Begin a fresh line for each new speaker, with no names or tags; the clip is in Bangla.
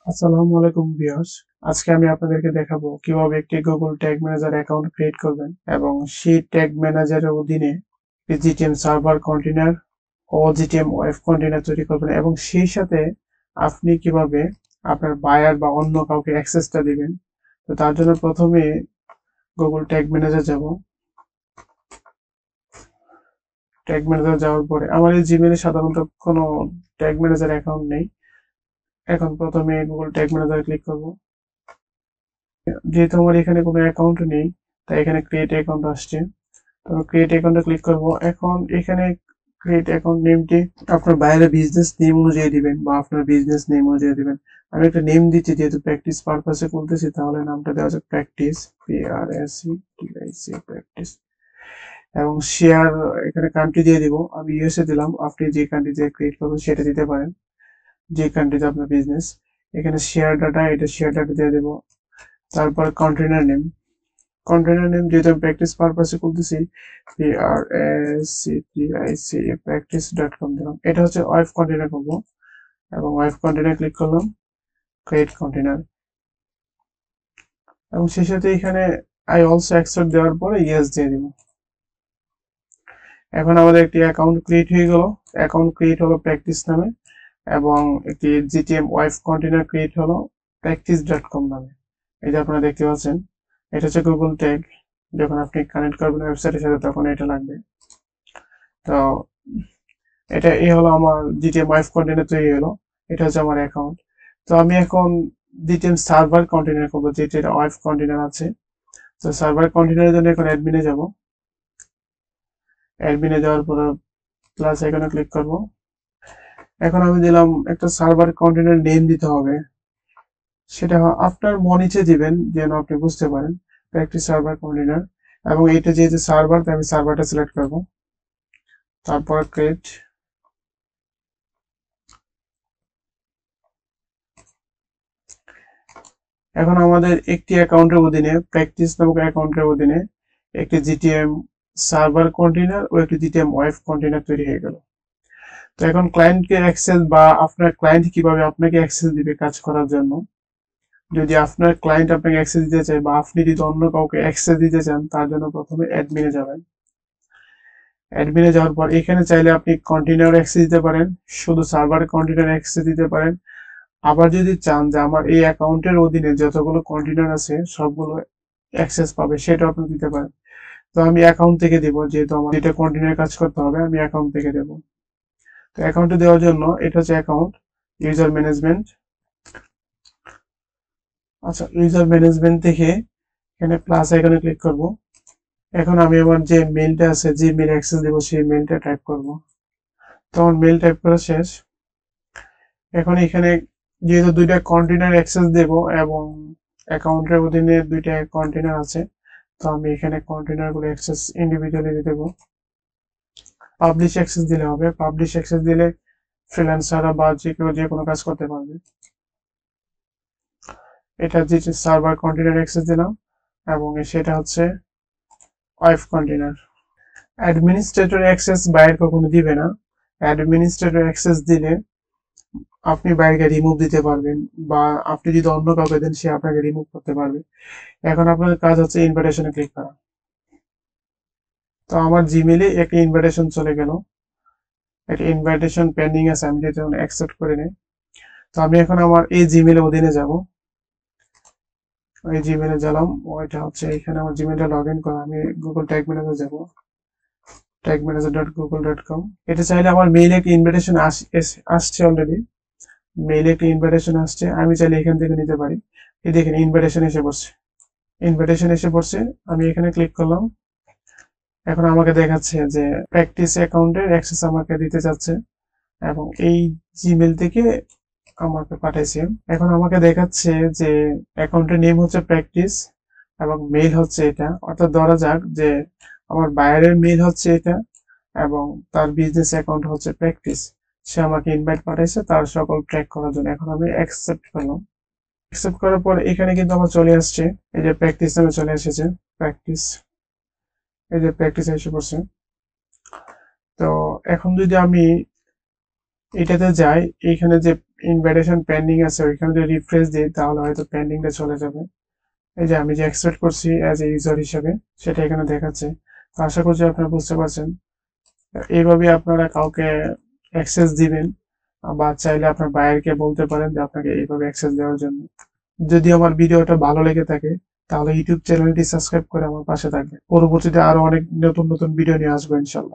আসসালামু আলাইকুম ভিউয়ার্স। আজকে আমি আপনাদেরকে দেখাবো কিভাবে একটি Google tag manager account create করবেন এবং সেই ট্যাগ ম্যানেজারের অধীনে জিটিএম সার্ভার কন্টেইনার ও জিটিএম ওয়েব কন্টেইনার তৈরি করবেন এবং সেই সাথে আপনি কিভাবে আপনার বায়ার বা অন্য কাউকে অ্যাক্সেসটা দিবেন। তো তার জন্য প্রথমে গুগল ট্যাগ ম্যানেজার যাব। ট্যাগ ম্যানেজার যাওয়ার পরে আমার এই জিমেলে সাধারণত কোনো ট্যাগ ম্যানেজার অ্যাকাউন্ট নেই। এখন প্রথমে গুগল ট্যাগ ম্যানেজার ক্লিক করব। যেহেতু আমার এখানে কোনো অ্যাকাউন্ট নেই, তাই এখানে ক্রিয়েট অ্যাকাউন্ট আসছে। তো ক্রিয়েট অ্যাকাউন্টে ক্লিক করব। এখন এখানে ক্রিয়েট অ্যাকাউন্ট নেমটি আপনার বাইরে বিজনেস নেম অনুযায়ী দিবেন বা আপনার বিজনেস নেম অনুযায়ী দিবেন। আমি একটা নেম দিচ্ছি, যেহেতু প্র্যাকটিস পারপাসে খুলতেছি, তাহলে নামটা দেওয়া যাক প্র্যাকটিস, PRACTIC প্র্যাকটিস। এবং শেয়ার, এখানে কান্ট্রি দিয়ে দিব, আমি ইউএসএ দিলাম। আপনি যে কান্ট্রিতে ক্রিয়েট করবেন সেটা দিতে পারেন, যে কান্ট্রিতে আপনার বিজনেস। এখানে শেয়ার ডাটা, এটা শেয়ার ডাটা দিয়ে দেবো। তারপর কন্টেনার নেম, কন্টেনার নেম যেহেতু আমি প্র্যাকটিস পারপাসে খুলতেছি, PRACTIC practice.com দিলাম। এটা হচ্ছে ওয়েব কন্টেনার করবো এবং ওয়েব কন্টেনার ক্লিক করলাম, ক্রিয়েট কন্টেনার, এবং সেই সাথে এখানে আই অলসো অ্যাকসেপ্ট দেওয়ার পরে ইয়েস দিয়ে দিব। এখন আমাদের একটি অ্যাকাউন্ট ক্রিয়েট হয়ে গেল। অ্যাকাউন্ট ক্রিয়েট হলো প্র্যাকটিস নামে এবং একটি জিটিএম ওয়েব কন্টেনার ক্রিয়েট হলো practice.com নামে। এই যে আপনারা দেখতে পাচ্ছেন, এটা হচ্ছে গুগল ট্যাগ। যখন আপনি কানেক্ট করবেন ওয়েবসাইটের সাথে তখন এটা লাগবে। তো এটা এই হলো আমার জিটিএম ওয়েব কন্টেনার তৈরি হলো। এটা হচ্ছে আমার অ্যাকাউন্ট। তো আমি এখন জিটিএম সার্ভার কন্টেনার করবো, যেটা ওয়েব কন্টেনার আছে। তো সার্ভার কন্টেনারের জন্য এখন অ্যাডমিনে যাব। অ্যাডমিনে যাওয়ার পর প্লাস আইকনে ক্লিক করব। এখন আমি দিলাম একটা সার্ভার কন্টেনার নেম দিতে হবে, সেটা আপনার মন ইচ্ছে দিবেন যেন আপনি বুঝতে পারেন। প্র্যাকটিস সার্ভার কন্টেনার, এবং এটা যেহেতু সার্ভার, তাই আমি সার্ভারটা সিলেক্ট করব। তারপর ক্রিয়েট। এখন আমাদের একটি অ্যাকাউন্টের অধীনে, প্র্যাকটিস নামক অ্যাকাউন্টের অধীনে একটি জিটিএম সার্ভার কন্টেইনার ও একটি জিটিএম ওয়েব কন্টেইনার তৈরি হয়ে গেল। তো এখন ক্লায়েন্টকে অ্যাক্সেস বা আপনার ক্লায়েন্ট কিভাবে আপনাকে অ্যাক্সেস দিবে কাজ করার জন্য, যদি আপনার ক্লায়েন্ট আপনাকে অ্যাক্সেস দিতে চায় বা আপনি যদি অন্য কাউকে অ্যাক্সেস দিতে চান, তার জন্য প্রথমে অ্যাডমিনে যাবেন। অ্যাডমিনে যাওয়ার পর এখানে চাইলে আপনি কন্টেইনার অ্যাক্সেস দিতে পারেন, শুধু সার্ভার কন্টেইনার অ্যাক্সেস দিতে পারেন। আবার যদি চান যে আমার এই অ্যাকাউন্টের অধীনে যতগুলো কন্টেইনার আছে সবগুলো অ্যাক্সেস পাবে, সেটা আপনি দিতে পারেন। তো আমি অ্যাকাউন্ট থেকে দেবো, যেহেতু আমার যেটা কন্টেইনার কাজ করতে হবে, আমি অ্যাকাউন্ট থেকে দেবো। তো অ্যাকাউন্টে দেওয়ার জন্য এটা হচ্ছে অ্যাকাউন্ট, ইউজার ম্যানেজমেন্ট। আচ্ছা, ইউজার ম্যানেজমেন্ট থেকে এখানে প্লাস আইকনে ক্লিক করব। এখন আমি আমার যে মেইলটা আছে, যে মেইল অ্যাক্সেস দেবো, সেই মেইলটা টাইপ করব। তো আমার মেইল টাইপ করা শেষ। এখন এখানে যেহেতু দুইটা কন্টেইনার অ্যাক্সেস দেব এবং অ্যাকাউন্টের অধীনে দুইটা কন্টেইনার আছে, তো আমি এখানে কন্টেইনার গুলো অ্যাক্সেস ইন্ডিভিজুয়ালি দিয়ে দেবো। পাবলিশ অ্যাক্সেস দিলে হবে, পাবলিশ অ্যাক্সেস দিলে ফ্রিল্যান্সাররা বা যে কেউ যে কোনো কাজ করতে পারবে। এটা যে সার্ভার কন্টেইনার অ্যাক্সেস দিলাম এবং সেটা হচ্ছে ওয়েব কন্টেইনার। অ্যাডমিনিস্ট্রেটর অ্যাক্সেস বাইরে কখনো দিবে না। অ্যাডমিনিস্ট্রেটর অ্যাক্সেস দিলে আপনি বাইরে রিমুভ দিতে পারবেন, বা আপনি যদি অন্য কাউকে দেন সে আপনাকে রিমুভ করতে পারবে। এখন আপনার কাজ হচ্ছে ইনভাইটেশনে ক্লিক করা। তো আমার জিমেলে একটা ইনভাইটেশন চলে গেল, একটা ইনভাইটেশন পেন্ডিং আছে, আমি যেটা অ্যাকসেপ্ট করে নিই। তো আমি এখন আমার এই জিমেলে অধীনে যাব। এই জিমেলে গেলাম, ওইটা হচ্ছে এখানে আমার জিমেলটা লগ ইন করা। আমি গুগল ট্যাগ ম্যানেজার যাব, tagmanager.google.com। এটা চাইলে আমার মেইলে একটা ইনভাইটেশন আসছে অলরেডি, মেইলে একটা ইনভাইটেশন আসছে, আমি চাইলে এখান থেকে নিতে পারি। এই দেখেন ইনভাইটেশন এসে পড়ছে, ইনভাইটেশন এসে পড়ছে। আমি এখানে ক্লিক করলাম। এখন আমাকে দেখাচ্ছে যে প্র্যাকটিস অ্যাকাউন্টের অ্যাক্সেস আমাকে দিতে চাচ্ছে এবং এই জিমেল থেকে আমাকে পাঠাইছে। এখন আমাকে দেখাচ্ছে যে অ্যাকাউন্টের নেম হচ্ছে প্র্যাকটিস এবং মেইল হচ্ছে এটা। অর্থাৎ ধরা যাক যে আমার বাইরের মেইল হচ্ছে এটা এবং তার বিজনেস অ্যাকাউন্ট হচ্ছে প্র্যাকটিস। সে আমাকে ইনভাইট পাঠাইছে তার সকল ট্র্যাক করার জন্য। এখন আমি অ্যাকসেপ্ট করলাম। অ্যাকসেপ্ট করার পর এখানে কিন্তু আমার চলে আসছে, এই যে প্র্যাকটিস নামে চলে এসেছে, প্র্যাকটিস। এই যে প্র্যাকটিস এসে পড়ছে। তো এখন যদি আমি এটাতে যাই, এইখানে যে ইনভাইটেশন পেন্ডিং আছে ওইখানে যদি রিফ্রেশ দিই তাহলে হয়তো পেন্ডিংটা চলে যাবে। এই যে আমি যে এক্সপেক্ট করছি অ্যাজ এ ইউজার হিসেবে সেটা এখানে দেখাচ্ছে। তো আশা করছি আপনারা বুঝতে পারছেন। এইভাবে আপনারা কাউকে অ্যাক্সেস দিবেন বা চাইলে আপনার বায়ারকে বলতে পারেন যে আপনাকে এইভাবে অ্যাক্সেস দেওয়ার জন্য। যদি আমার ভিডিওটা ভালো লেগে থাকে তাহলে ইউটিউব চ্যানেলটি সাবস্ক্রাইব করে আমার পাশে থাকবে। পরবর্তীতে আরো অনেক নতুন নতুন ভিডিও নিয়ে আসবো ইনশাল্লাহ।